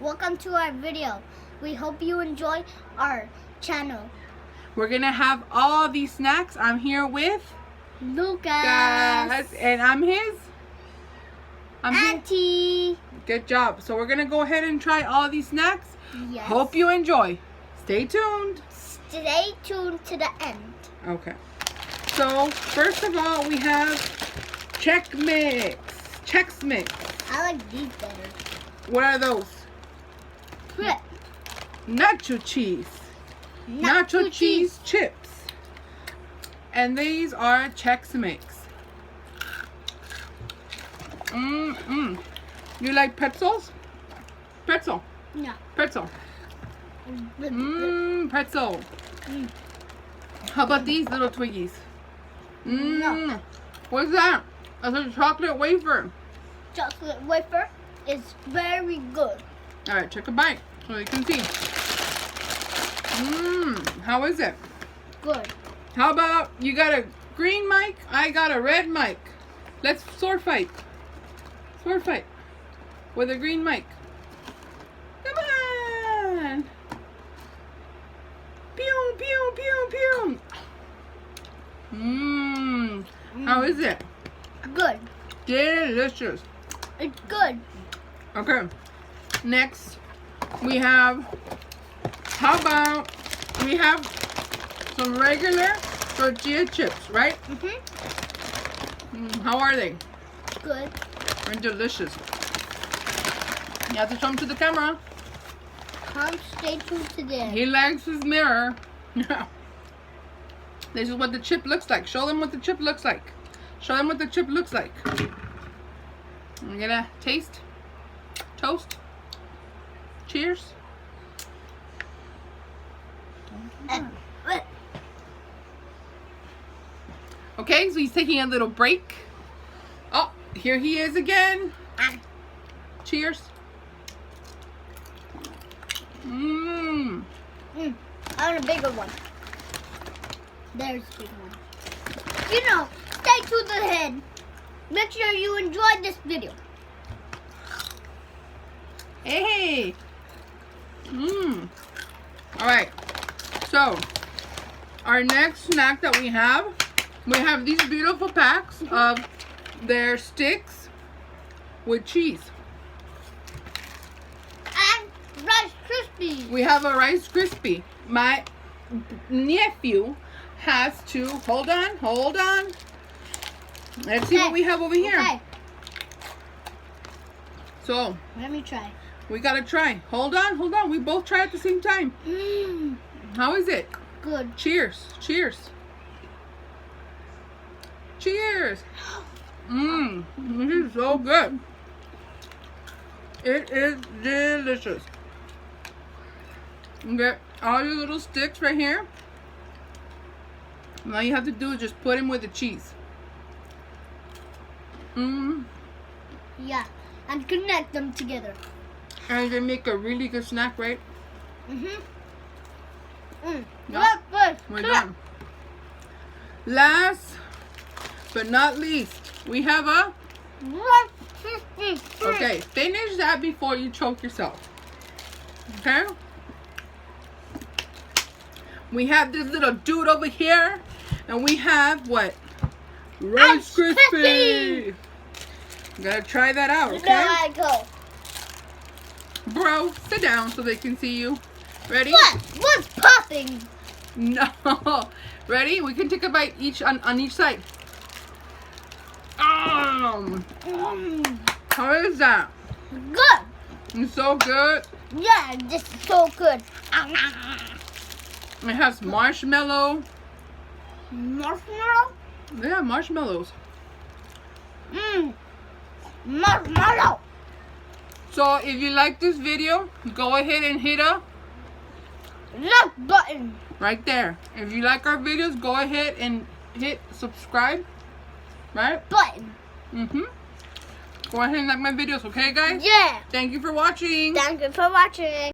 welcome to our video. We hope you enjoy our channel. We're gonna have all these snacks. I'm here with Lucas and I'm his Auntie. Good job. So we're gonna go ahead and try all these snacks. Yes. Hope you enjoy. Stay tuned. Stay tuned to the end. Okay. So first of all, we have Chex Mix. Chex Mix. I like these better. What are those? Crisp. Nacho cheese. Nacho cheese chips. And these are Chex Mix. You like pretzels? Pretzel. No. Pretzel. Pretzel. How about these little Twiggies? No. What's that? That's a chocolate wafer. Chocolate wafer is very good. Alright, take a bite so you can see. How is it? Good. How about you got a green mic? I got a red mic. Let's sword fight. Sword fight. With a green mic. Come on. Pew, pew, pew, pew. How is it? Good. Delicious. It's good. Okay. Next, we have, how about we have some regular tortilla chips, right? How are they? Good. And delicious. You have to show them to the camera. Come stay tuned to this. He likes his mirror. This is what the chip looks like. Show them what the chip looks like. Show them what the chip looks like. I'm gonna taste. Toast. Cheers. Okay, so he's taking a little break. Oh, here he is again. Cheers. I want a bigger one. There's a big one. You know, stay to the head. Make sure you enjoyed this video. Hey. All right. So, our next snack that we have these beautiful packs of their sticks with cheese. And Rice Krispies. We have a Rice Krispie. My nephew has to, hold on. Let's see what we have over here. Okay. So, Let me try. we gotta try. Hold on. We both try at the same time. How is it? Good. Cheers. Cheers. Cheers. This is so good. It is delicious. You get all your little sticks right here. And all you have to do is just put them with the cheese. Yeah. And connect them together. And they make a really good snack, right? Look good. We're done. Last but not least, we have a... Rice Krispies. Okay, finish that before you choke yourself. Okay? We have this little dude over here. And we have what? Rice Krispies. You gotta try that out, okay? There I go. Bro, sit down so they can see you. Ready? What? What's popping? No. Ready? We can take a bite each on each side. How is that? Good. It's so good. Yeah, this is so good. It has marshmallow. Marshmallow? Yeah, marshmallows. Marshmallow. So if you like this video, go ahead and hit a Like button. right there. If you like our videos, go ahead and hit subscribe. Right? Button. Go ahead and like my videos, okay guys? Yeah. Thank you for watching. Thank you for watching.